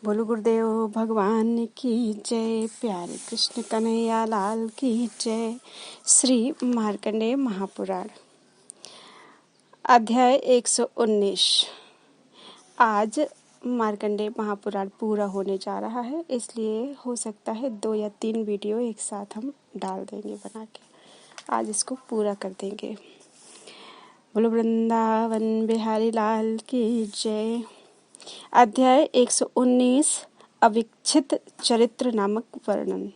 बोलो गुरुदेव भगवान की जय। प्यारे कृष्ण कन्हैया लाल की जय। श्री मार्कंडेय महापुराण अध्याय 119। आज मार्कंडेय महापुराण पूरा होने जा रहा है, इसलिए हो सकता है 2 या 3 वीडियो एक साथ हम डाल देंगे बना के। आज इसको पूरा कर देंगे। बोलो वृंदावन बिहारी लाल की जय। अध्याय 119 अविक्षित चरित्र नामक वर्णन।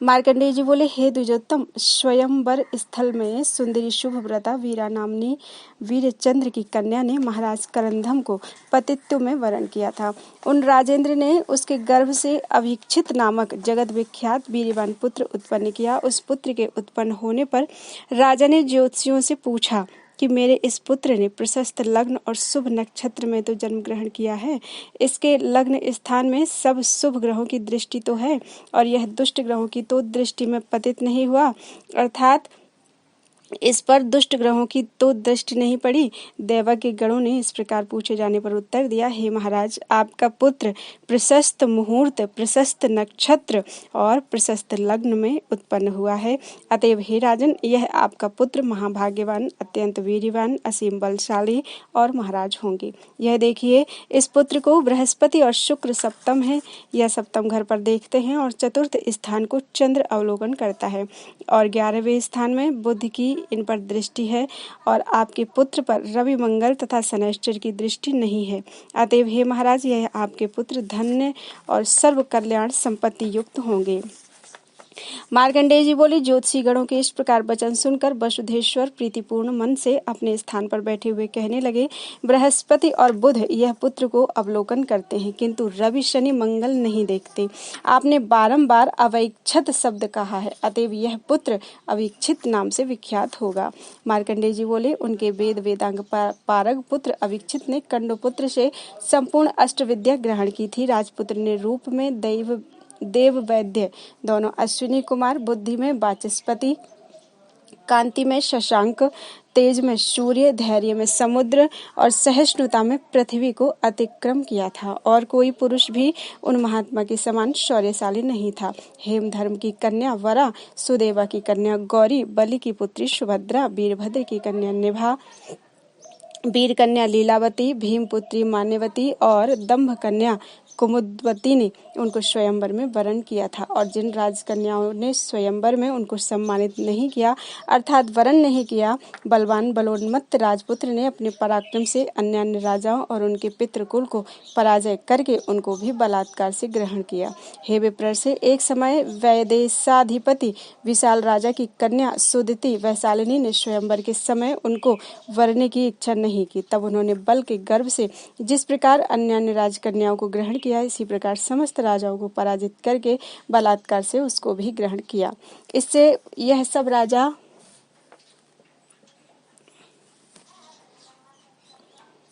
मार्कंडेय जी बोले, हे द्विजोत्तम, स्वयंवर स्थल में सुंदरी शुभव्रता वीरा नामनी वीरचंद्र की कन्या ने महाराज करंदम को पतित्व में वरण किया था। उन राजेंद्र ने उसके गर्भ से अविक्षित नामक जगत विख्यात वीर्यवान पुत्र उत्पन्न किया। उस पुत्र के उत्पन्न होने पर राजा ने ज्योतिषियों से पूछा कि मेरे इस पुत्र ने प्रशस्त लग्न और शुभ नक्षत्र में तो जन्म ग्रहण किया है। इसके लग्न स्थान में सब शुभ ग्रहों की दृष्टि तो है और यह दुष्ट ग्रहों की तो दृष्टि में पतित नहीं हुआ, अर्थात इस पर दुष्ट ग्रहों की तो दृष्टि नहीं पड़ी। देवक के गणों ने इस प्रकार पूछे जाने पर उत्तर दिया, हे महाराज, आपका पुत्र प्रशस्त मुहूर्त, प्रशस्त नक्षत्र और प्रशस्त लग्न में उत्पन्न हुआ है। अतएव हे राजन, यह आपका पुत्र महाभाग्यवान, अत्यंत वीर्यवान, असीम बलशाली और महाराज होंगे। यह देखिए, इस पुत्र को बृहस्पति और शुक्र सप्तम है। यह सप्तम घर पर देखते हैं और चतुर्थ स्थान को चंद्र अवलोकन करता है और 11वें स्थान में बुध की इन पर दृष्टि है और आपके पुत्र पर रवि, मंगल तथा शनैश्चर की दृष्टि नहीं है। अतएव हे महाराज, यह आपके पुत्र धन्य और सर्व कल्याण संपत्ति युक्त होंगे। मार्कंडेय जी बोले, ज्योतिषी गणों के इस प्रकार वचन सुनकर वसुधेश्वर प्रीतिपूर्ण मन से अपने स्थान पर बैठे हुए कहने लगे, बृहस्पति और बुध यह पुत्र को अवलोकन करते हैं, किंतु रवि, शनि, मंगल नहीं देखते। आपने बारंबार अविक्षित शब्द कहा है, अतएव यह पुत्र अविक्षित नाम से विख्यात होगा। मार्कंडेय जी बोले, उनके वेद वेदांग पारग पुत्र अविक्षित ने कंडुपुत्र से संपूर्ण अष्टविद्या ग्रहण की थी। राजपुत्र ने रूप में देव वैद्य, दोनों अश्विनी कुमार, बुद्धि में वाचस्पति, कांति में शशांक, तेज में सूर्य, धैर्य में समुद्र और सहिष्णुता में पृथ्वी को अतिक्रम किया था और कोई पुरुष भी उन महात्मा के समान शौर्यशाली नहीं था। हेमधर्म की कन्या वरा, सुदेवा की कन्या गौरी, बलि की पुत्री सुभद्रा, वीरभद्र की कन्या निभा, वीर कन्या लीलावती, भीमपुत्री मान्यवती और दंभ कन्या कुमुदवती ने उनको स्वयंवर में वरण किया था। और जिन राजकन्याओं ने स्वयंवर में उनको सम्मानित नहीं किया, अर्थात वरण नहीं किया, बलवान बलोन्मत्त राजपुत्र ने अपने पराक्रम से अन्य राजाओं और उनके पितृकुल को पराजय करके उनको भी बलात्कार से ग्रहण किया। हे विप्र से एक समय वैदेशाधिपति विशाल राजा की कन्या सुदिति वैशालिनी ने स्वयंवर के समय उनको वरने की इच्छा नहीं की। तब उन्होंने बल के गर्भ से जिस प्रकार अन्य राजकन्याओं को ग्रहण किया, इसी प्रकार समस्त राजाओं को पराजित करके बलात्कार से उसको भी ग्रहण किया। इससे यह सब राजा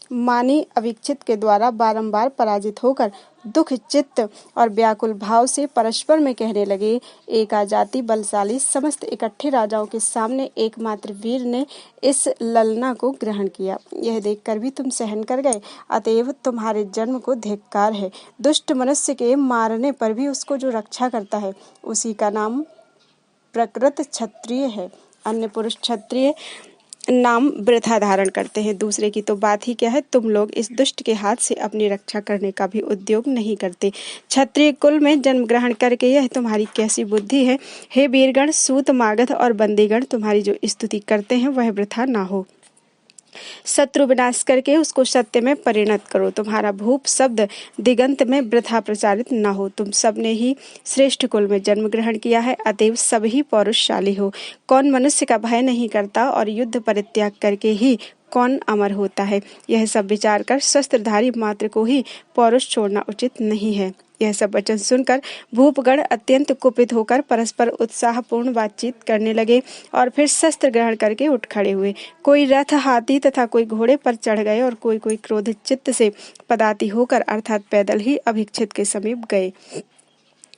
मानी अविक्षित के द्वारा बारंबार पराजित होकर दुख चित्त और व्याकुल भाव से परस्पर में कहने लगे, एक आजाति बलशाली समस्त इकट्ठे राजाओं के सामने एकमात्र वीर ने इस ललना को ग्रहण किया। यह देखकर भी तुम सहन कर गए, अतएव तुम्हारे जन्म को धिक्कार है। दुष्ट मनुष्य के मारने पर भी उसको जो रक्षा करता है, उसी का नाम प्रकृत क्षत्रिय है। अन्य पुरुष क्षत्रिय नाम वृथा धारण करते हैं, दूसरे की तो बात ही क्या है। तुम लोग इस दुष्ट के हाथ से अपनी रक्षा करने का भी उद्योग नहीं करते। क्षत्रिय कुल में जन्म ग्रहण करके यह तुम्हारी कैसी बुद्धि है। हे वीरगण, सूत, मागध और बंदीगण, तुम्हारी जो स्तुति करते हैं वह वृथा ना हो। शत्रु विनाश करके उसको सत्य में परिणत करो। तुम्हारा भूप शब्द दिगंत में वृथा प्रचारित न हो। तुम सब ने ही श्रेष्ठ कुल में जन्म ग्रहण किया है, अतएव सब ही पौरुषशाली हो। कौन मनुष्य का भय नहीं करता और युद्ध परित्याग करके ही कौन अमर होता है। यह सब विचार कर शस्त्रधारी मात्र को ही पौरुष छोड़ना उचित नहीं है। यह सब वचन सुनकर भूपगण अत्यंत कुपित होकर परस्पर उत्साहपूर्ण बातचीत करने लगे और फिर शस्त्र ग्रहण करके उठ खड़े हुए। कोई रथ, हाथी तथा कोई घोड़े पर चढ़ गए और कोई क्रोधित चित्त से पदाती होकर अर्थात पैदल ही अभिक्षित के समीप गए।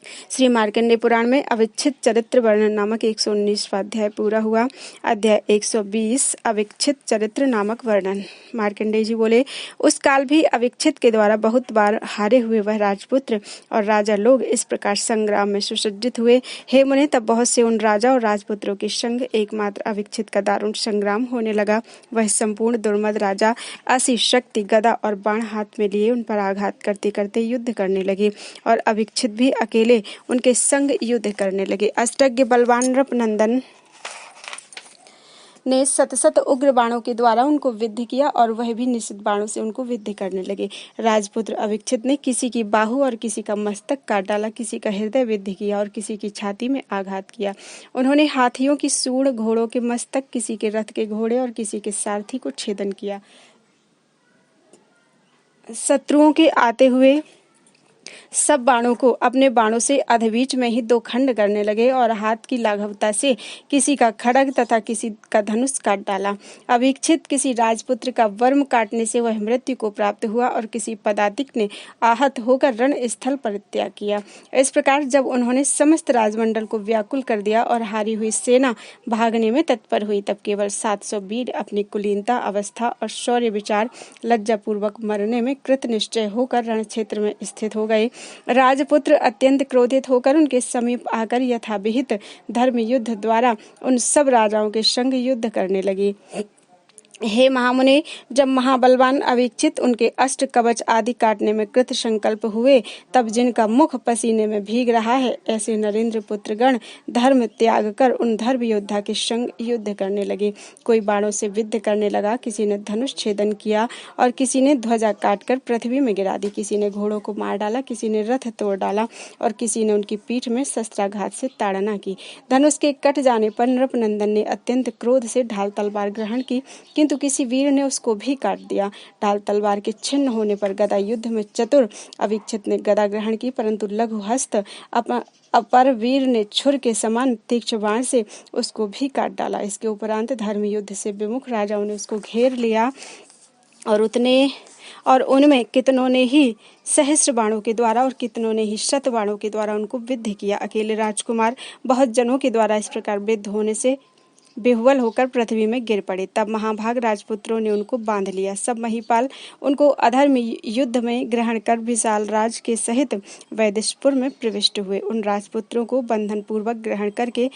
श्री मार्कंडेय पुराण में अविच्छित चरित्र वर्णन नामक 119वां अध्याय पूरा हुआ। अध्याय 120 अविच्छित चरित्र नामक वर्णन। मार्कंडेय जी बोले, उस काल भी अविच्छित के द्वारा बहुत बार हारे हुए वह राजपुत्र और राजा लोग इस प्रकार संग्राम में सुसज्जित हुए। हे मुने, तब बहुत से उन राजा और राजपुत्रों के संग एकमात्र अविच्छित का दारुण संग्राम होने लगा। वह संपूर्ण दुर्मद राजा असी शक्ति गदा और बाण हाथ में लिए उन पर आघात करते करते युद्ध करने लगे और अविच्छित भी अकेले उनके संग युद्ध करने लगे। अष्टज्ञ बलवान नृपनंदन ने सतसत उग्र बाणों के द्वारा उनको विद्ध किया और वह भी निश्चित बाणों से उनको विद्ध करने लगे। राजपुत्र अविच्छित ने किसी की बाहु और किसी का मस्तक काट डाला, किसी का हृदय विद्ध किया और किसी की छाती में आघात किया। उन्होंने हाथियों की सूंड, घोड़ों के मस्तक, किसी के रथ के घोड़े और किसी के सारथी को छेदन किया। शत्रुओं के आते हुए सब बाणों को अपने बाणों से अधबीच में ही दो खंड करने लगे और हाथ की लाघवता से किसी का खड्ग तथा किसी का धनुष काट डाला। अविच्छित किसी राजपुत्र का वर्म काटने से वह मृत्यु को प्राप्त हुआ और किसी पदातिक ने आहत होकर रण स्थल परित्याग किया। इस प्रकार जब उन्होंने समस्त राजमंडल को व्याकुल कर दिया और हारी हुई सेना भागने में तत्पर हुई, तब केवल 700 वीर अपनी कुलीनता अवस्था और शौर्य विचार लज्जापूर्वक मरने में कृत निश्चय होकर रण क्षेत्र में स्थित हो गए। राजपुत्र अत्यंत क्रोधित होकर उनके समीप आकर यथाविहित धर्म युद्ध द्वारा उन सब राजाओं के संग युद्ध करने लगे। हे महामुने, जब महाबलवान अविच्छित उनके अष्ट कवच आदि काटने में कृत संकल्प हुए, तब जिनका मुख पसीने में भीग रहा है, ऐसे नरेंद्र पुत्रगण धर्म त्याग कर उन धर्म योद्धा के संग युद्ध करने लगे। कोई बाणों से विद्ध करने लगा, किसी ने धनुष छेदन किया और किसी ने ध्वजा काटकर पृथ्वी में गिरा दी, किसी ने घोड़ों को मार डाला, किसी ने रथ तोड़ डाला और किसी ने उनकी पीठ में शस्त्राघात से ताड़ना की। धनुष के कट जाने पर नृपनंदन ने अत्यंत क्रोध से ढाल तलवार ग्रहण की, किंतु किसी वीर ने उसको भी काट दिया। ढाल तलवार के छिन्न होने पर गदा युद्ध में चतुर अविच्छित ने गदा ग्रहण की, परंतु लघु हस्त अपर वीर ने छुर के समान तीक्ष्ण बाण से उसको भी काट डाला। इसके उपरांत धर्म युद्ध से विमुख राजाओं ने उसको घेर लिया और उनमें कितनों ने ही सहस्र बाणों के द्वारा और कितनों ने ही शत बाणों के द्वारा उनको विद्ध किया। अकेले राजकुमार बहुत जनों के द्वारा इस प्रकार विद्ध होने से बेहुबल होकर पृथ्वी में गिर पड़े। तब महाभाग राजपुत्रों ने उनको बांध लिया। सब महिपाल उनको अधर्म युद्ध में ग्रहण कर विशाल राज के सहित वैदेशपुर में प्रविष्ट हुए। उन राजपुत्रों को बंधन पूर्वक ग्रहण करके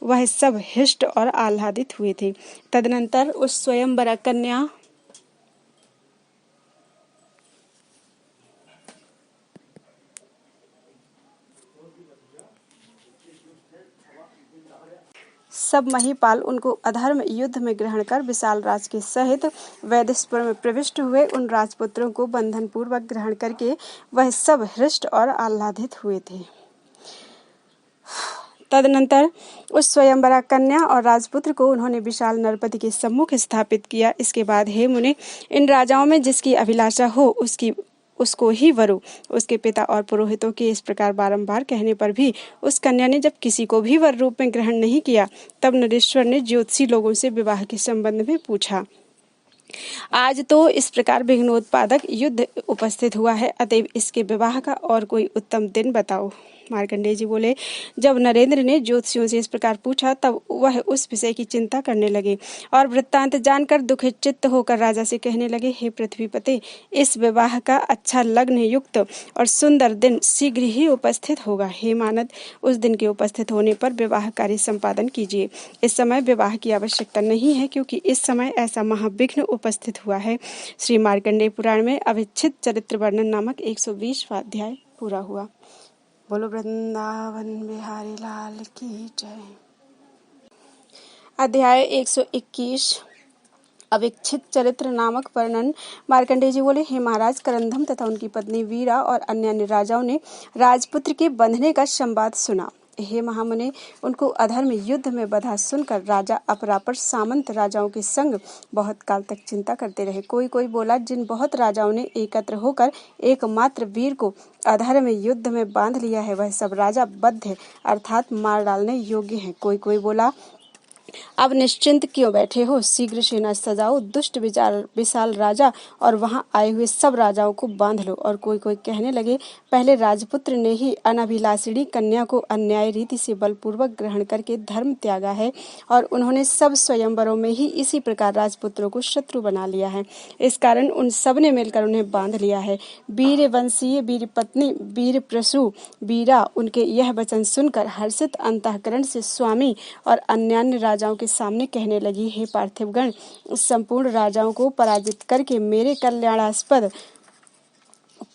वह सब हृष्ट और आह्लादित हुए थे। तदनंतर उस स्वयंवरा कन्या सब महिपाल उनको अधर्म युद्ध में ग्रहण कर विशाल राज के सहित वैदेशपुर में प्रविष्ट हुए। उन राजपुत्रों को बंधन पूर्वक ग्रहण करके वह सब हृष्ट और आह्लादित हुए थे। तदनंतर उस स्वयंवरा कन्या और राजपुत्र को उन्होंने विशाल नरपति के सम्मुख स्थापित किया। इसके बाद हे मुने, इन राजाओं में जिसकी अभिलाषा हो उसको ही वरु। उसके पिता और पुरोहितों के इस प्रकार बारंबार कहने पर भी उस कन्या ने जब किसी को भी वर रूप में ग्रहण नहीं किया, तब नरेश्वर ने ज्योतिषी लोगों से विवाह के संबंध में पूछा। आज तो इस प्रकार विघ्नोत्पादक युद्ध उपस्थित हुआ है, अतएव इसके विवाह का और कोई उत्तम दिन बताओ। मार्कंडेय जी बोले, जब नरेंद्र ने ज्योतिषियों से इस प्रकार पूछा, तब वह उस विषय की चिंता करने लगे और वृत्तांत जानकर दुखित चित्त होकर राजा से कहने लगे, हे पृथ्वीपते, इस विवाह का अच्छा लग्न युक्त और सुंदर दिन शीघ्र ही उपस्थित होगा। हे मानद, उस दिन के उपस्थित होने पर विवाह कार्य संपादन कीजिए। इस समय विवाह की आवश्यकता नहीं है, क्योंकि इस समय ऐसा महाविघ्न उपस्थित हुआ है। श्री मार्कंडेय पुराण में अविच्छित चरित्र वर्णन नामक 120वां अध्याय पूरा हुआ। बोलो वृंदावन बिहारी लाल की जय। अध्याय 121 अविच्छित चरित्र नामक वर्णन। मार्कंडेय जी बोले, हे महाराज, करंदम तथा उनकी पत्नी वीरा और अन्य राजाओं ने राजपुत्र के बंधने का संवाद सुना। हे महामुने, उनको अधर्म युद्ध में बधा सुनकर राजा अपरापर सामंत राजाओं के संग बहुत काल तक चिंता करते रहे। कोई कोई बोला, जिन बहुत राजाओं ने एकत्र होकर एकमात्र वीर को अधर्म युद्ध में बांध लिया है, वह सब राजा बद्ध अर्थात मार डालने योग्य हैं। कोई कोई बोला, अब निश्चिंत क्यों बैठे हो? शीघ्र सेना सजाओ, दुष्ट विशाल राजा और वहां आए हुए सब राजाओं को बांध लो। और कोई कोई कहने लगे, पहले राजपुत्र ने ही अनभिलाषिणी कन्या को अन्याय रीति से बलपूर्वक ग्रहण करके धर्म त्यागा है और उन्होंने सब स्वयंवरों में ही इसी प्रकार राजपुत्रों को शत्रु बना लिया है। इस कारण उन सब ने मिलकर उन्हें बांध लिया है। वीर वंशीय वीर पत्नी वीर प्रसु वीरा उनके यह वचन सुनकर हर्षित अंतःकरण से स्वामी और अन्यान्य राजाओं के सामने कहने लगी, हे पार्थिवगण, संपूर्ण राजाओं को पराजित करके मेरे कल्याणास्पद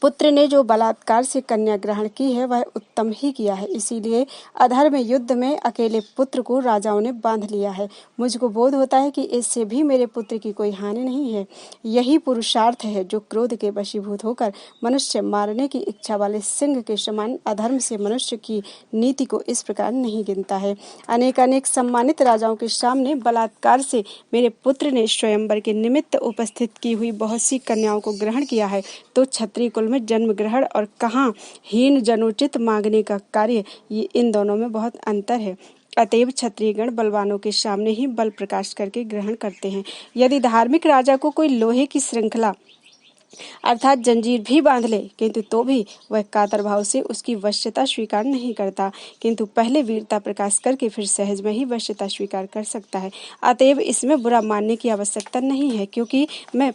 पुत्र ने जो बलात्कार से कन्या ग्रहण की है वह उत्तम ही किया है। इसीलिए अधर्म युद्ध में अकेले पुत्र को राजाओं ने बांध लिया है। मुझको बोध होता है कि इससे भी मेरे पुत्र की कोई हानि नहीं है। यही पुरुषार्थ है जो क्रोध के वशीभूत होकर मनुष्य मारने की इच्छा वाले सिंह के समान अधर्म से मनुष्य की नीति को इस प्रकार नहीं गिनता है। अनेक अनेक सम्मानित राजाओं के सामने बलात्कार से मेरे पुत्र ने स्वयंवर के निमित्त उपस्थित की हुई बहुत सी कन्याओं को ग्रहण किया है, तो क्षत्रिय कुल में जन्म ग्रहण और कहाँ हीन जनोचित मांगने का कार्य, ये इन दोनों में बहुत अंतर है। अतएव क्षत्रियगण बलवानों के सामने ही बल प्रकाश करके ग्रहण करते हैं। यदि धार्मिक राजा को कोई लोहे की श्रृंखला अर्थात जंजीर भी बांध ले, किंतु तो भी वह कातर भाव से उसकी वश्यता स्वीकार नहीं करता, किंतु पहले वीरता प्रकाश करके फिर सहज में ही वश्यता स्वीकार कर सकता है। अतएव इसमें बुरा मानने की आवश्यकता नहीं है, क्योंकि मैं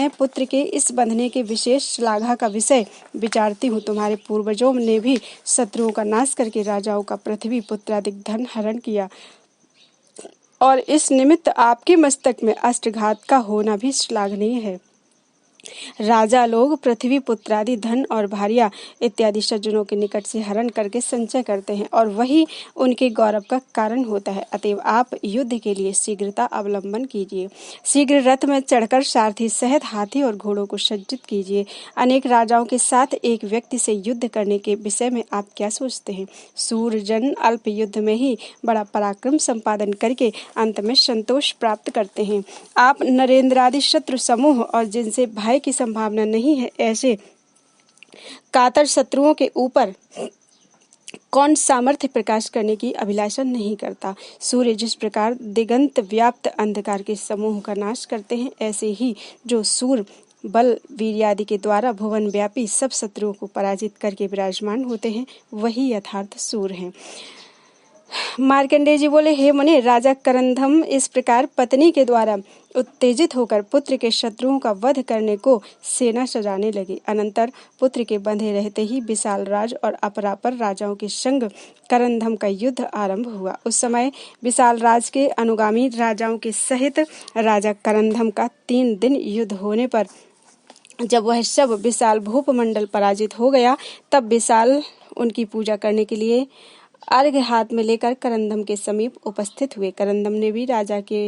पुत्र के इस बंधने के विशेष श्लाघा का विषय विचारती हूँ। तुम्हारे पूर्वजों ने भी शत्रुओं का नाश करके राजाओं का पृथ्वी पुत्रादिक धन हरण किया, और इस निमित्त आपके मस्तक में अष्टघात का होना भी श्लाघनीय है। राजा लोग पृथ्वी पुत्रादि धन और भारिया इत्यादि सज्जनों के निकट से हरण करके संचय करते हैं और वही उनके गौरव का कारण होता है। अतएव आप युद्ध के लिए शीघ्रता अवलंबन कीजिए। शीघ्र रथ में चढ़कर सारथी सहित हाथी और घोड़ों को सज्जित कीजिए। अनेक राजाओं के साथ एक व्यक्ति से युद्ध करने के विषय में आप क्या सोचते हैं? सूरजन अल्प युद्ध में ही बड़ा पराक्रम संपादन करके अंत में संतोष प्राप्त करते हैं। आप नरेंद्रादि शत्रु समूह और जिनसे भय की संभावना नहीं है, ऐसे कातर शत्रुओं के ऊपर कौन सामर्थ्य प्रकाश करने की अभिलाषा नहीं करता। सूर्य जिस प्रकार दिगंत व्याप्त अंधकार के समूह का नाश करते हैं, ऐसे ही जो सूर्य बल वीर्यादि के द्वारा भुवन व्यापी सब शत्रुओं को पराजित करके विराजमान होते हैं, वही यथार्थ सूर्य हैं। मार्कंडेय जी बोले, हे मुने, राजा करंदम इस प्रकार पत्नी के द्वारा उत्तेजित होकर पुत्र के शत्रुओं का वध करने को सेना सजाने लगे। अनंतर पुत्र के बंधे रहते ही विशाल राज और अपरापर राजाओं के संग करंदम का युद्ध आरंभ हुआ। उस समय विशाल राज के अनुगामी राजाओं के सहित राजा करंदम का 3 दिन युद्ध होने पर जब वह सब विशाल भूपमंडल पराजित हो गया, तब विशाल उनकी पूजा करने के लिए अर्घ्य हाथ में लेकर करंदम के समीप उपस्थित हुए। करंदम ने भी राजा के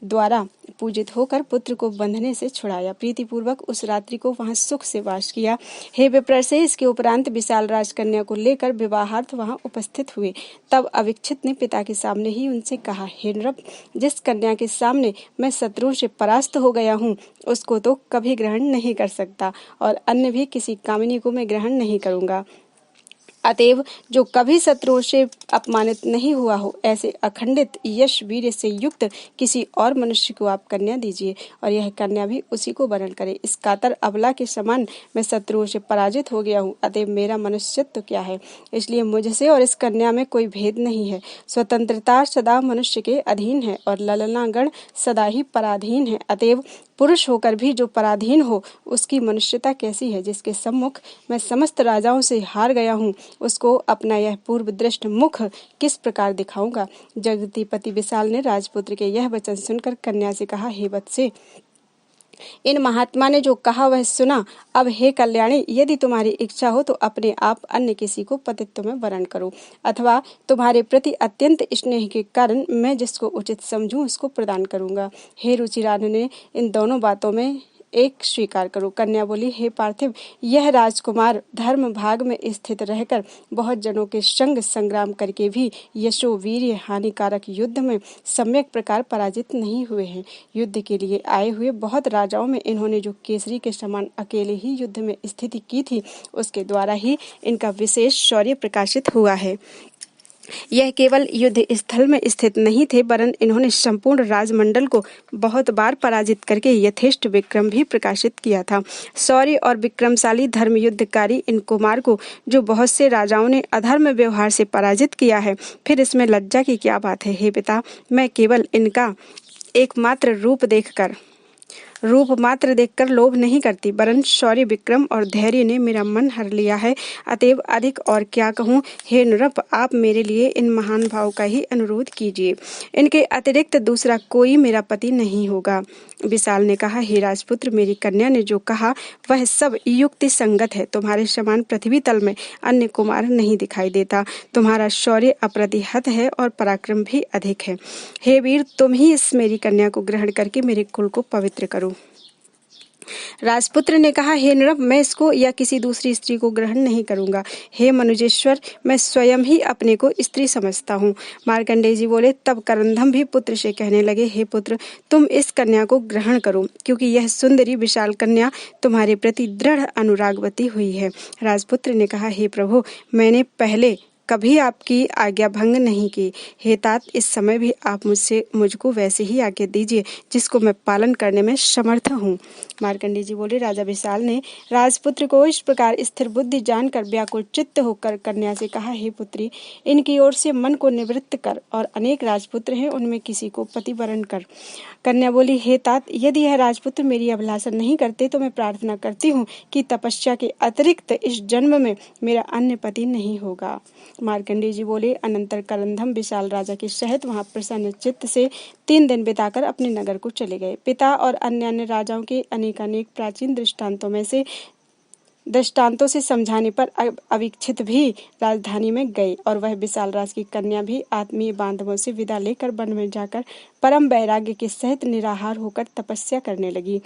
द्वारा पूजित होकर पुत्र को बंधने से छुड़ाया। प्रीतिपूर्वक उस रात्रि को वहां सुख से वास किया। हे विप्रसे, इसके उपरांत विशाल राजकन्या को लेकर विवाहार्थ वहां उपस्थित हुए। तब अविक्षित ने पिता के सामने ही उनसे कहा, हे नृप, जिस कन्या के सामने मैं शत्रुओं से परास्त हो गया हूँ, उसको तो कभी ग्रहण नहीं कर सकता और अन्य भी किसी कामिनी को मैं ग्रहण नहीं करूंगा। अतएव जो कभी शत्रुओं से अपमानित नहीं हुआ हो, ऐसे अखंडित यश वीर्य से युक्त किसी और मनुष्य को आप कन्या दीजिए और यह कन्या भी उसी को वरण करे। इस कातर अबला के समान मैं शत्रुओं से पराजित हो गया हूँ, अतएव मेरा मनुष्यत्व क्या है? इसलिए मुझसे और इस कन्या में कोई भेद नहीं है। स्वतंत्रता सदा मनुष्य के अधीन है और ललनागण सदा ही पराधीन है। अतएव पुरुष होकर भी जो पराधीन हो, उसकी मनुष्यता कैसी है? जिसके सम्मुख मैं समस्त राजाओं से हार गया हूँ, उसको अपना यह पूर्व दृष्ट मुख किस प्रकार दिखाऊंगा? जगदीपति विशाल ने राजपुत्र के यह वचन सुनकर कन्या से कहा, हे वत्से, इन महात्मा ने जो कहा वह सुना। अब हे कल्याणी, यदि तुम्हारी इच्छा हो तो अपने आप अन्य किसी को पतित्व में वरण करो, अथवा तुम्हारे प्रति अत्यंत स्नेह के कारण मैं जिसको उचित समझूं उसको प्रदान करूंगा। हे रुचिरान ने इन दोनों बातों में एक स्वीकार करो। कन्या बोली, हे पार्थिव, यह राजकुमार धर्म भाग में स्थित रहकर बहुत जनों के संग संग्राम करके भी यशो वीर्य हानिकारक युद्ध में सम्यक प्रकार पराजित नहीं हुए हैं। युद्ध के लिए आए हुए बहुत राजाओं में इन्होंने जो केसरी के समान अकेले ही युद्ध में स्थिति की थी, उसके द्वारा ही इनका विशेष शौर्य प्रकाशित हुआ है। यह केवल युद्ध स्थल में स्थित नहीं थे, वरन इन्होंने संपूर्ण राजमंडल को बहुत बार पराजित करके यथेष्ट विक्रम भी प्रकाशित किया था। शौर्य और विक्रमशाली धर्म युद्धकारी इन कुमार को जो बहुत से राजाओं ने अधर्म व्यवहार से पराजित किया है, फिर इसमें लज्जा की क्या बात है। हे पिता, मैं केवल इनका एकमात्र रूप मात्र देखकर लोभ नहीं करती, वरन शौर्य, विक्रम और धैर्य ने मेरा मन हर लिया है। अतएव अधिक और क्या कहूँ। हे नृप, आप मेरे लिए इन महान भाव का ही अनुरोध कीजिए। इनके अतिरिक्त दूसरा कोई मेरा पति नहीं होगा। विशाल ने कहा, हे राजपुत्र, मेरी कन्या ने जो कहा वह सब युक्ति संगत है। तुम्हारे समान पृथ्वी तल में अन्य कुमार नहीं दिखाई देता। तुम्हारा शौर्य अप्रतिहत है और पराक्रम भी अधिक है। हे वीर, तुम ही इस मेरी कन्या को ग्रहण करके मेरे कुल को पवित्र करो। राजपुत्र ने कहा, हे नृप, मैं इसको या किसी दूसरी स्त्री को ग्रहण नहीं करूंगा। हे मनुजेश्वर, मैं स्वयं ही अपने को स्त्री समझता हूँ। मार्कंडेय जी बोले। तब करंदम भी पुत्र से कहने लगे, हे पुत्र, तुम इस कन्या को ग्रहण करो, क्योंकि यह सुंदरी विशाल कन्या तुम्हारे प्रति दृढ़ अनुरागवती हुई है। राजपुत्र ने कहा, हे प्रभु, मैंने पहले कभी आपकी आज्ञा भंग नहीं की। हे तात, इस समय भी आप मुझको वैसे ही आज्ञा दीजिए जिसको मैं पालन करने में समर्थ हूँ। मार्कंडेय जी बोले। राजा विशाल ने राजपुत्र को इस प्रकार स्थिर बुद्धि जानकर व्याकुल चित्त होकर कन्या से कहा, हे पुत्री, इनकी ओर से मन को निवृत्त कर और अनेक राजपुत्र हैं, उनमें किसी को पति वरण कर। कन्या बोली, हे तात, यदि यह राजपुत्र मेरी अभिलाषा नहीं करते तो मैं प्रार्थना करती हूँ कि तपस्या के अतिरिक्त इस जन्म में मेरा अन्य पति नहीं होगा। मार्कंडेय जी बोले। अनंतर करंदम विशाल राजा के सहित वहां प्रसन्न चित्त से 3 दिन बिताकर अपने नगर को चले गए। पिता और अन्य राजाओं के अनेकानेक प्राचीन दृष्टांतों से समझाने पर अविक्षित भी राजधानी में गए और वह विशाल राज की कन्या भी आत्मीय बांधवों से विदा लेकर वन में जाकर परम वैराग्य के सहित निराहार होकर तपस्या करने लगी।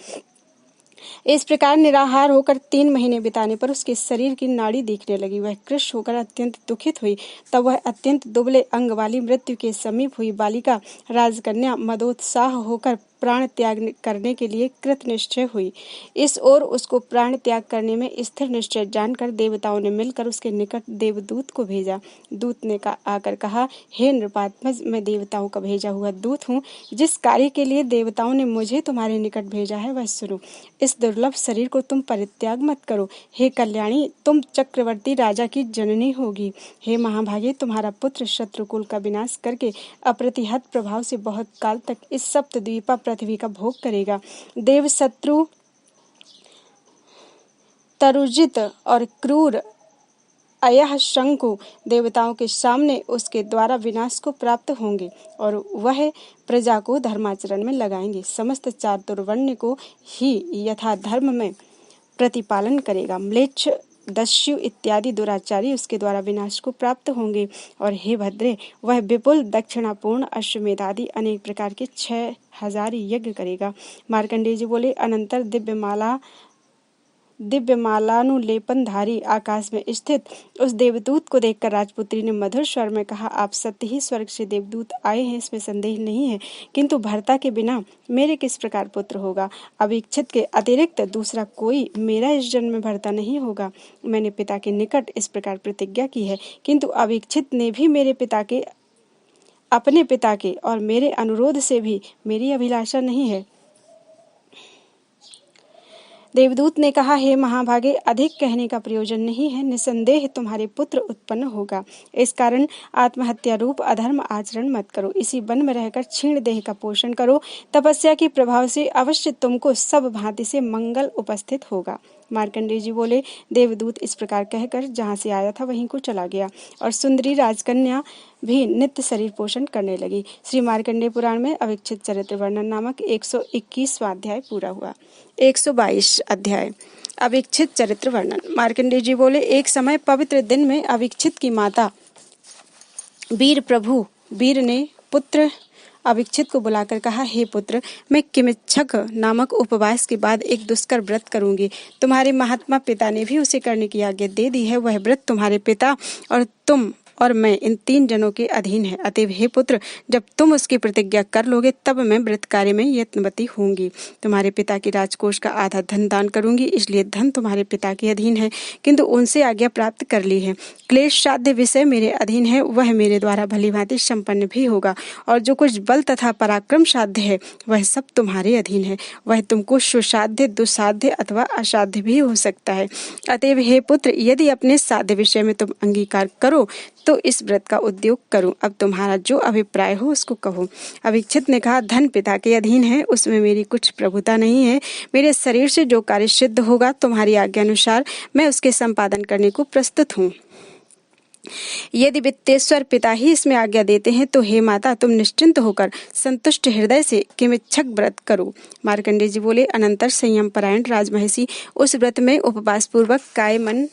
इस प्रकार निराहार होकर 3 महीने बिताने पर उसके शरीर की नाड़ी दिखने लगी। वह कृश होकर अत्यंत दुखित हुई। तब वह अत्यंत दुबले अंग वाली मृत्यु के समीप हुई बालिका राजकन्या मदोत्साह होकर प्राण त्याग करने के लिए कृत निश्चय हुई। इस ओर उसको प्राण त्याग करने में स्थिर निश्चय जानकर देवताओं ने मिलकर उसके निकट देवदूत को भेजा। दूत ने आकर कहा, हे नृपात्मज, मैं देवताओं का भेजा हुआ दूत हूँ। जिस कार्य के लिए देवताओं ने मुझे तुम्हारे निकट भेजा है वह सुनो। इस दुर्लभ शरीर को तुम परित्याग मत करो। हे कल्याणी, तुम चक्रवर्ती राजा की जननी होगी। हे महाभागे, तुम्हारा पुत्र शत्रुकुल का विनाश करके अप्रतिहत प्रभाव से बहुत काल तक इस सप्तद्वीपा पृथ्वी का भोग करेगा। देव शत्रु तरुजित और क्रूर अयह शंकु देवताओं के सामने उसके द्वारा विनाश को प्राप्त होंगे और वह प्रजा को धर्माचरण में लगाएंगे। समस्त चातुर्वण्य को ही यथा धर्म में प्रतिपालन करेगा। म्लेच्छ, दस्यु इत्यादि दुराचारी उसके द्वारा विनाश को प्राप्त होंगे। और हे भद्रे, वह विपुल दक्षिणापूर्ण अश्वमेध आदि अनेक प्रकार के 6000 यज्ञ करेगा। मार्कंडेय जी बोले। अनंतर दिव्यमालानुलेपनधारी आकाश में स्थित उस देवदूत को देखकर राजपुत्री ने मधुर स्वर में कहा, आप सत्य ही स्वर्ग से देवदूत आए हैं, इसमें संदेह नहीं है, किंतु भर्ता के बिना मेरे किस प्रकार पुत्र होगा। अविक्षित के अतिरिक्त दूसरा कोई मेरा इस जन्म में भर्ता नहीं होगा। मैंने पिता के निकट इस प्रकार प्रतिज्ञा की है, किंतु अविक्षित ने भी अपने पिता के और मेरे अनुरोध से भी मेरी अभिलाषा नहीं है। देवदूत ने कहा, हे महाभागे, अधिक कहने का प्रयोजन नहीं है। निसंदेह तुम्हारे पुत्र उत्पन्न होगा। इस कारण आत्महत्या रूप अधर्म आचरण मत करो। इसी वन में रहकर क्षीण देह का पोषण करो। तपस्या के प्रभाव से अवश्य तुमको सब भांति से मंगल उपस्थित होगा। मार्कंडेय जी बोले। देवदूत इस प्रकार कहकर जहाँ से आया था वहीं को चला गया और सुंदरी राजकन्या भी नित्य शरीर पोषण करने लगी। श्री मार्कंडेय पुराण में अविक्षित चरित्र वर्णन नामक 121वां अध्याय पूरा हुआ। 122 अध्याय अविक्षित चरित्र वर्णन। मार्कंडेय जी बोले। एक समय पवित्र दिन में अविक्षित की माता वीर ने पुत्र अविक्षित को बुलाकर कहा, हे पुत्र, मैं किमिच्छक नामक उपवास के बाद एक दुष्कर व्रत करूंगी। तुम्हारे महात्मा पिता ने भी उसे करने की आज्ञा दे दी है। वह व्रत तुम्हारे पिता और तुम और मैं इन 3 जनों के अधीन है। अतएव हे पुत्र, जब तुम उसकी प्रतिज्ञा कर लोगे तब मैं व्रत कार्य में यत्नवती होंगी। तुम्हारे पिता के राजकोष का आधा धन दान करूंगी, इसलिए धन तुम्हारे पिता के अधीन है, किंतु उनसे आज्ञा प्राप्त कर ली है। क्लेश साध्य विषय मेरे अधीन है, वह मेरे द्वारा भली भांति संपन्न भी होगा, और जो कुछ बल तथा पराक्रम साध्य है वह सब तुम्हारे अधीन है। वह तुमको सुसाध्य, दुसाध्य अथवा असाध्य भी हो सकता है। अतएव हे पुत्र, यदि अपने साध्य विषय में तुम अंगीकार करो तो इस व्रत का उद्योग करो। अब तुम्हारा जो अभिप्राय हो उसको कहो। अभिक्षित ने कहा, धन पिता के अधीन है, उसमें मेरी कुछ प्रभुता नहीं है। मेरे शरीर से जो कार्य सिद्ध होगा तुम्हारी आज्ञा अनुसार मैं उसके संपादन करने को प्रस्तुत हूँ। यदि वित्तेश्वर पिता ही इसमें आज्ञा देते हैं तो हे माता, तुम निश्चिंत होकर संतुष्ट हृदय से किमिच्छक व्रत करो। मार्कंडेय जी बोले, अनंतर संयम परायण राजमहिषी उस व्रत में उपवास पूर्वक काय मन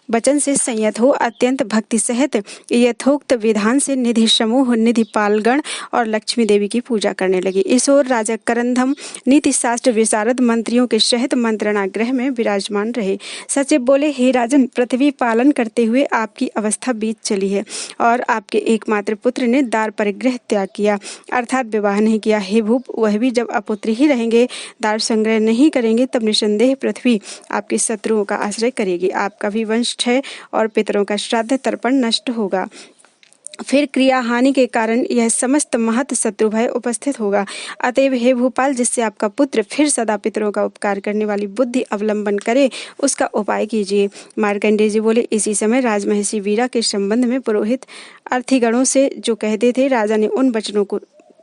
वचन से संयत हो अत्यंत भक्ति सहित यथोक्त विधान से निधि समूह, निधि पालगण और लक्ष्मी देवी की पूजा करने लगी। इस ओर राजा करंदम नीति शास्त्र विशारद मंत्रियों के सहित मंत्रणा गृह में विराजमान रहे। सचिव बोले, हे राजन, पृथ्वी पालन करते हुए आपकी अवस्था बीत चली है और आपके एकमात्र पुत्र ने दार परिग्रह त्याग किया, अर्थात विवाह नहीं किया। हे भूप, वह भी जब अपुत्र ही रहेंगे, दार संग्रह नहीं करेंगे, तब निसंदेह पृथ्वी आपके शत्रुओं का आश्रय करेगी। आपका भी वंश है और पितरों का श्राद्ध तर्पण नष्ट होगा। फिर क्रिया हानि के कारण यह समस्त महत शत्रु भय उपस्थित होगा। अतएव हे भूपाल, जिससे आपका पुत्र फिर सदा पितरों का उपकार करने वाली बुद्धि अवलंबन करे, उसका उपाय कीजिए। मार्कंडेय जी बोले, इसी समय राजमहिषी वीरा के संबंध में पुरोहित अर्थीगणों से जो कहते थे, राजा ने उन वचनों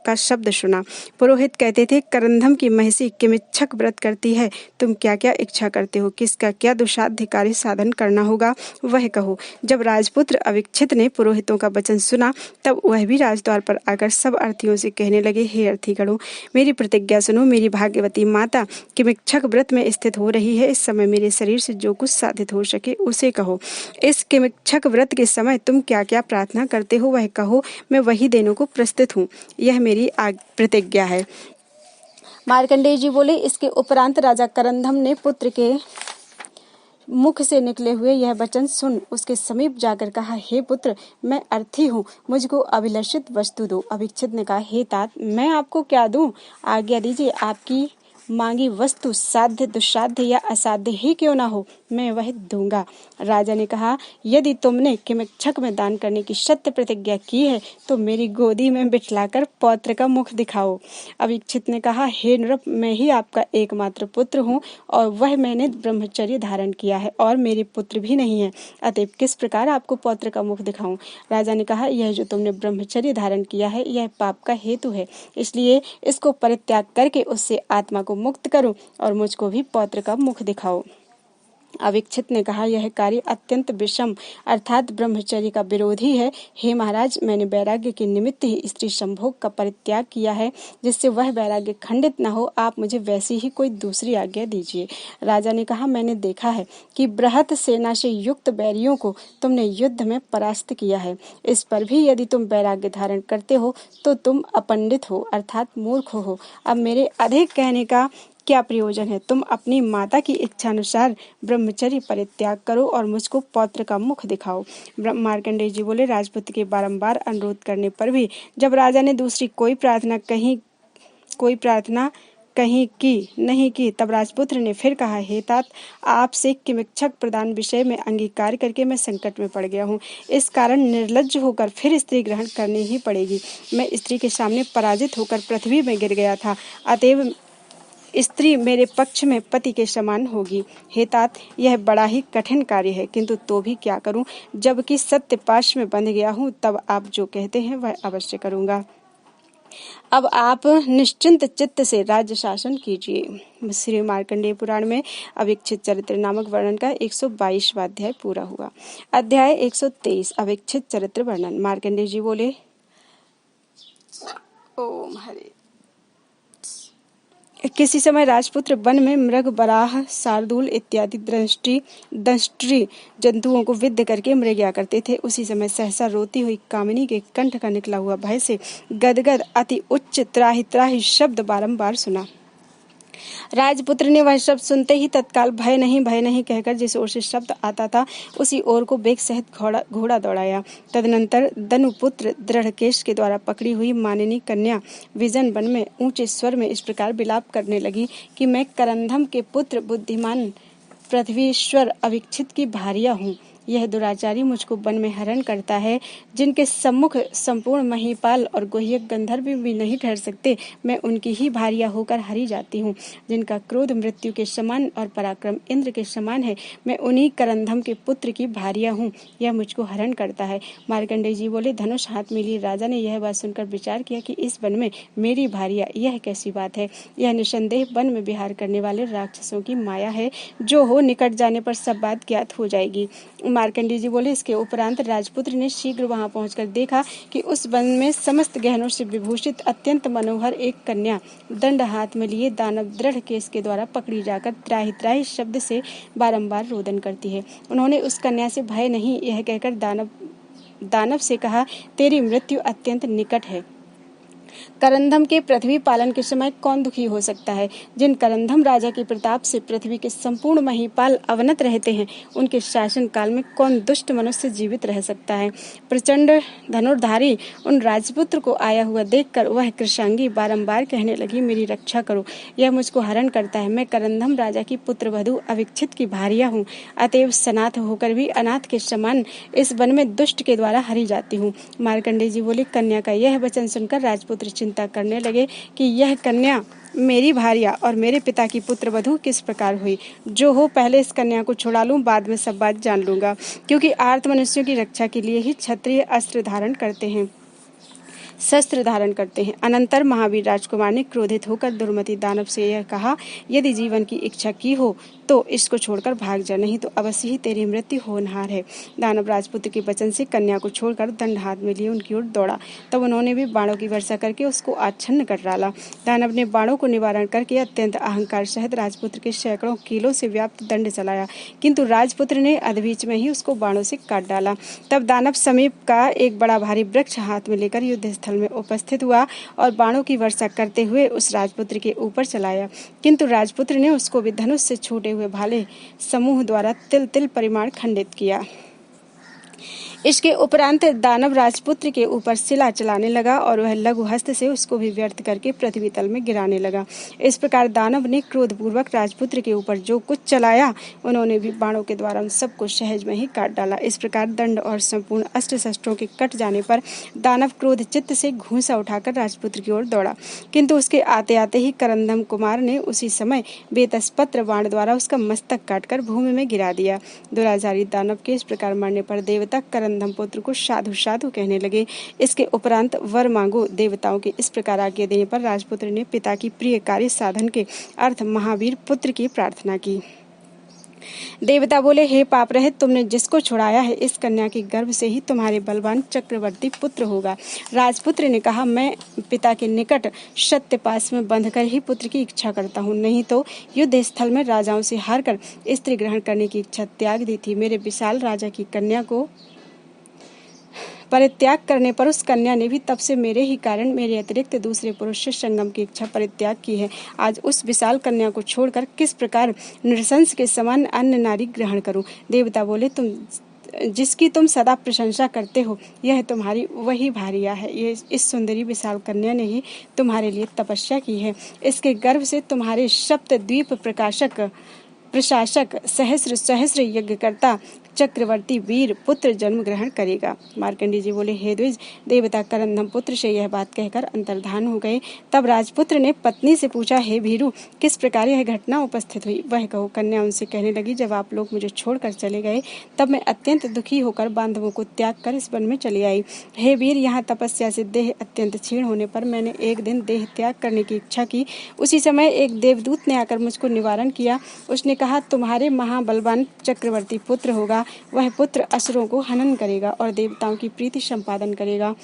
का शब्द सुना। पुरोहित कहते थे, करंदम की महिषी किमिच्छक व्रत करती है, तुम क्या क्या इच्छा करते हो, किसका क्या दुसाध्य कार्य साधन करना होगा वह कहो। जब राजपुत्र अविक्षित ने पुरोहितों का वचन सुना तब वह भी राजद्वार पर आकर सब अर्थियों से कहने लगे, हे अर्थीगणों, मेरी प्रतिज्ञा सुनो। मेरी भाग्यवती माता किमिच्छक व्रत में स्थित हो रही है। इस समय मेरे शरीर से जो कुछ साधित हो सके उसे कहो। इस किमिच्छक व्रत के समय तुम क्या क्या प्रार्थना करते हो वह कहो, मैं वही देने को प्रस्तुत हूँ। यह मेरी प्रतिज्ञा है। मार्कंडेय जी बोले, इसके उपरांत राजा करंदम ने पुत्र के मुख से निकले हुए यह वचन सुन उसके समीप जाकर कहा, हे पुत्र, मैं अर्थी हूँ, मुझको अभिलषित वस्तु दो। अभिक्षित ने कहा, हे तात, मैं आपको क्या दूं? आज्ञा दीजिए, आपकी मांगी वस्तु साध्य, दुस्साध्य या असाध्य ही क्यों ना हो, मैं वह दूंगा। राजा ने कहा, यदि तुमने किमिच्छक में दान करने की सत्य प्रतिज्ञा की है तो मेरी गोदी में बिठलाकर पौत्र का मुख दिखाओ। अभिक्षित ने कहा, हे नृप, मैं ही आपका एकमात्र पुत्र हूँ और वह मैंने ब्रह्मचर्य धारण किया है और मेरे पुत्र भी नहीं है, अतएव किस प्रकार आपको पौत्र का मुख दिखाऊं? राजा ने कहा, यह जो तुमने ब्रह्मचर्य धारण किया है यह पाप का हेतु है, इसलिए इसको परित्याग करके उससे आत्मा को मुक्त करो और मुझको भी पौत्र का मुख दिखाओ। अविक्षित ने कहा, यह कार्य अत्यंत विषम अर्थात ब्रह्मचर्य का विरोधी है। हे महाराज, मैंने वैराग्य के निमित्त ही स्त्री संभोग का परित्याग किया है, जिससे वह वैराग्य खंडित न हो। आप मुझे वैसी ही कोई दूसरी आज्ञा दीजिए। राजा ने कहा, मैंने देखा है कि बृहत सेना से युक्त बैरियों को तुमने युद्ध में परास्त किया है। इस पर भी यदि तुम वैराग्य धारण करते हो तो तुम अपंडित हो अर्थात मूर्ख हो। अब मेरे अधिक कहने का क्या प्रयोजन है? तुम अपनी माता की इच्छा अनुसार ब्रह्मचर्य परित्याग करो और मुझको पौत्र का मुख दिखाओ। मार्कंडेय जी बोले, राजपुत्र के बारंबार अनुरोध करने पर भी जब राजा ने दूसरी कोई प्रार्थना कहीं की नहीं की, तब राजपुत्र ने फिर कहा, हे तात, आपसे किमिच्छक प्रदान विषय में अंगीकार करके मैं संकट में पड़ गया हूँ। इस कारण निर्लज्ज होकर फिर स्त्री ग्रहण करनी ही पड़ेगी। मैं स्त्री के सामने पराजित होकर पृथ्वी में गिर गया था, अतएव स्त्री मेरे पक्ष में पति के समान होगी। हे तात, यह बड़ा ही कठिन कार्य है, किंतु तो भी क्या करूं, जबकि सत्य पाश में बंध गया हूं। तब आप जो कहते हैं वह अवश्य करूंगा। अब आप निश्चिंत चित्त से राज्य शासन कीजिए। श्री मार्कंडेय पुराण में अविक्षित चरित्र नामक वर्णन का 122वां अध्याय पूरा हुआ। अध्याय 123 अविक्षित चरित्र वर्णन। मार्कंडेय जी बोले, ओम हरे। किसी समय राजपुत्र वन में मृग, बराह, शार्दूल इत्यादि दंष्ट्री जंतुओं को विद्ध करके मृग्या करते थे। उसी समय सहसा रोती हुई कामिनी के कंठ का निकला हुआ भय से गदगद अति उच्च त्राहि त्राहि शब्द बारंबार सुना। राजपुत्र ने वह शब्द सुनते ही तत्काल भय नहीं कहकर जिस ओर से शब्द आता था उसी ओर को बेग सहित घोड़ा दौड़ाया। तदनंतर दनुपुत्र दृढ़केश के द्वारा पकड़ी हुई मानिनी कन्या विजन वन में ऊंचे स्वर में इस प्रकार विलाप करने लगी कि मैं करंधम के पुत्र बुद्धिमान पृथ्वीश्वर अविक्षित की भार्या हूँ। यह दुराचारी मुझको वन में हरण करता है, जिनके सम्मुख संपूर्ण महीपाल और गुह्यक गंधर्व भी नहीं ठहर सकते, मैं उनकी ही भार्या होकर हरी जाती हूँ। जिनका क्रोध मृत्यु के समान और पराक्रम इंद्र के समान है, मैं उन्हीं करंधम के पुत्र की भार्या हूँ, यह मुझको हरण करता है। मार्कंडेय जी बोले, धनुष हाथ में लिए राजा ने यह बात सुनकर विचार किया कि इस वन में मेरी भार्या, यह कैसी बात है। यह निसंदेह वन में विहार करने वाले राक्षसों की माया है, जो हो निकट जाने पर सब बात ज्ञात हो जाएगी। मार्कंडेय जी बोले, इसके उपरांत राजपुत्र ने शीघ्र वहां पहुंचकर देखा कि उस वन में समस्त गहनों से विभूषित अत्यंत मनोहर एक कन्या दंड हाथ में लिए दानव दृढ़केश के द्वारा पकड़ी जाकर त्राहि त्राहि शब्द से बारंबार रोदन करती है। उन्होंने उस कन्या से भय नहीं यह कहकर दानव से कहा, तेरी मृत्यु अत्यंत निकट है। करंधम के पृथ्वी पालन के समय कौन दुखी हो सकता है। जिन करंधम राजा के प्रताप से पृथ्वी के संपूर्ण महीपाल अवनत रहते हैं, उनके शासन काल में कौन दुष्ट मनुष्य जीवित रह सकता है। प्रचंड धनुर्धारी उन राजपुत्र को आया हुआ देखकर वह कृशांगी बारंबार कहने लगी, मेरी रक्षा करो, यह मुझको हरण करता है। मैं करंधम राजा की पुत्र वधु अविक्षित की भार्या हूँ, अतएव सनाथ होकर भी अनाथ के समान इस वन में दुष्ट के द्वारा हरी जाती हूँ। मार्कंडेय जी बोले, कन्या का यह वचन सुनकर राजपुत्र चिंता करने लगे कि यह कन्या मेरी भार्या और मेरे पिता की पुत्र वधु किस प्रकार हुई। जो हो पहले इस कन्या को छुड़ा लूं, बाद में सब बात जान लूंगा, क्योंकि आर्त मनुष्यों की रक्षा के लिए ही क्षत्रिय शस्त्र धारण करते हैं। अनंतर महावीर राजकुमार ने क्रोधित होकर दुर्मति दानव से यह कहा, यदि जीवन की इच्छा की हो तो इसको छोड़कर भाग जा, नहीं तो अवश्य ही तेरी मृत्यु होनहार है। दानव राजपुत्र के वचन से कन्या को छोड़कर दंड हाथ में लिए उनकी ओर दौड़ा। तब उन्होंने भी बाणों की वर्षा करके उसको आच्छन्न कर डाला। दानव ने बाणों को निवारण करके अत्यंत अहंकार सहित राजपुत्र के सैकड़ों कीलों से व्याप्त दंड चलाया, किंतु राजपुत्र ने अधबीच में ही उसको बाणों से काट डाला। तब दानव समीप का एक बड़ा भारी वृक्ष हाथ में लेकर युद्ध स्थल में उपस्थित हुआ और बाणों की वर्षा करते हुए उस राजपुत्र के ऊपर चलाया, किंतु राजपुत्र ने उसको भी धनुष से छूटे हुए भाले समूह द्वारा तिल तिल परिमाण खंडित किया। इसके उपरांत दानव राजपुत्र के ऊपर शिला चलाने लगा और वह लघु हस्त से उसको भी व्यर्थ करके पृथ्वी तल में गिराने लगा। इस प्रकार दानव ने क्रोधपूर्वक राजपुत्र के ऊपर जो कुछ चलाया, उन्होंने भी बाणों के द्वारा उन सबको सहज में ही काट डाला। इस प्रकार दंड और संपूर्ण अस्त्र शस्त्रों के कट जाने पर दानव क्रोध चित्त से घूंसा उठाकर राजपुत्र की ओर दौड़ा, किंतु उसके आते आते ही करंदम कुमार ने उसी समय बेतस्पत्र बाण द्वारा उसका मस्तक काटकर भूमि में गिरा दिया। दुराचारी दानव के इस प्रकार मरने पर देवता करंदम पुत्र को साधु साधु कहने लगे। इसके उपरांत वर मांगो देवताओं के इस प्रकार आज्ञा देने पर राजपुत्र ने पिता की प्रिय कार्य साधन के अर्थ महावीर पुत्र की प्रार्थना की। देवता बोले, हे पाप रहित, तुमने जिसको छुड़ाया है, इस कन्या के गर्भ से ही तुम्हारे बलवान चक्रवर्ती पुत्र होगा। राजपुत्र ने कहा, मैं पिता के निकट सत्य पास में बंधकर ही पुत्र की इच्छा करता हूँ, नहीं तो युद्ध स्थल में राजाओं से हारकर स्त्री ग्रहण करने की इच्छा त्याग दी थी। मेरे विशाल राजा की कन्या को परित्याग करने पर उस कन्या ने भी तब से मेरे ही कारण मेरे अतिरिक्त दूसरे पुरुष से संगम की इच्छा परित्याग की है। आज उस विशाल कन्या को छोड़कर किस प्रकार नृशंस के समान अन्य नारी ग्रहण करूं। देवता बोले, जिसकी तुम सदा प्रशंसा करते हो, यह तुम्हारी वही भार्या है। ये इस सुंदरी विशाल कन्या ने ही तुम्हारे लिए तपस्या की है। इसके गर्भ से तुम्हारे सप्त द्वीप प्रशासक सहस्र यज्ञकर्ता चक्रवर्ती वीर पुत्र जन्म ग्रहण करेगा। मार्कंडेय जी बोले, हे द्विज, देवता करंदम पुत्र से यह बात कहकर अंतर्धान हो गए। तब राजपुत्र ने पत्नी से पूछा, हे भीरु, किस प्रकार यह घटना उपस्थित हुई, वह कहो। कन्या उनसे कहने लगी, जब आप लोग मुझे छोड़कर चले गए, तब मैं अत्यंत दुखी होकर बांधवों को त्याग कर इस वन में चली आई। हे वीर, यहाँ तपस्या से देह अत्यंत क्षीण होने पर मैंने एक दिन देह त्याग करने की इच्छा की। उसी समय एक देवदूत ने आकर मुझको निवारण किया। उसने कहा, तुम्हारे महाबलवान चक्रवर्ती पुत्र होगा। वह पुत्र असुरों को हनन करेगा और देवताओं की प्रीति संपादन करेगा।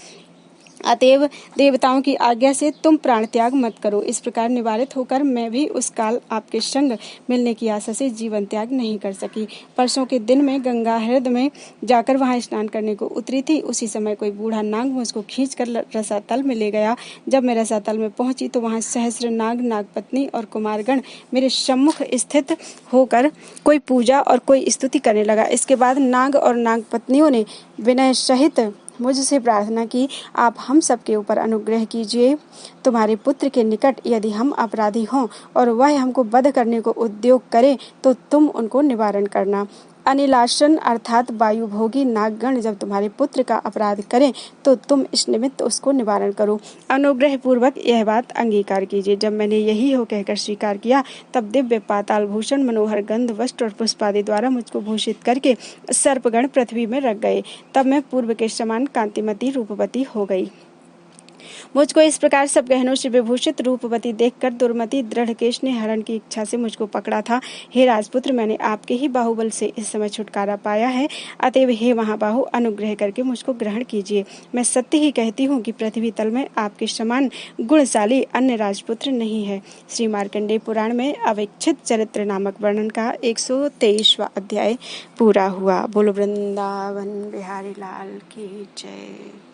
अतएव देवताओं की आज्ञा से तुम प्राण त्याग मत करो। इस प्रकार निवारित होकर मैं भी उस काल आपके संग मिलने की आशा से जीवन त्याग नहीं कर सकी। परसों के दिन में गंगा हृदय में जाकर वहां स्नान करने को उतरी थी। उसी समय कोई बूढ़ा नाग मुझको खींचकर रसातल में ले गया। जब मैं रसातल में पहुंची तो वहां सहस्र नाग, नागपत्नी और कुमारगण मेरे सम्मुख स्थित होकर कोई पूजा और कोई स्तुति करने लगा। इसके बाद नाग और नागपत्नियों ने विनय सहित मुझसे प्रार्थना की, आप हम सबके ऊपर अनुग्रह कीजिए। तुम्हारे पुत्र के निकट यदि हम अपराधी हों और वह हमको वध करने को उद्योग करे तो तुम उनको निवारण करना। अनिलाशन अर्थात वायुभोगी नागगण जब तुम्हारे पुत्र का अपराध करें तो तुम इस निमित्त उसको निवारण करो। अनुग्रह पूर्वक यह बात अंगीकार कीजिए। जब मैंने यही हो कहकर स्वीकार किया तब दिव्य पाताल भूषण, मनोहर गंध, वस्त्र और पुष्पादि द्वारा मुझको भूषित करके सर्पगण पृथ्वी में रख गए। तब मैं पूर्व के समान कांतिमती रूपवती हो गई। मुझको इस प्रकार सब गहनों से विभूषित रूपवती देखकर दुर्मति दृढ़केश ने हरण की इच्छा से मुझको पकड़ा था। हे राजपुत्र, मैंने आपके ही बाहुबल से इस समय छुटकारा पाया है। अतएव हे महाबाहु, अनुग्रह करके मुझको ग्रहण कीजिए। मैं सत्य ही कहती हूँ कि पृथ्वी तल में आपके समान गुणशाली अन्य राजपुत्र नहीं है। श्री मार्कंडेय पुराण में अविच्छिद चरित्र नामक वर्णन का 123वां अध्याय पूरा हुआ। बोलो वृंदावन बिहारी लाल की जय।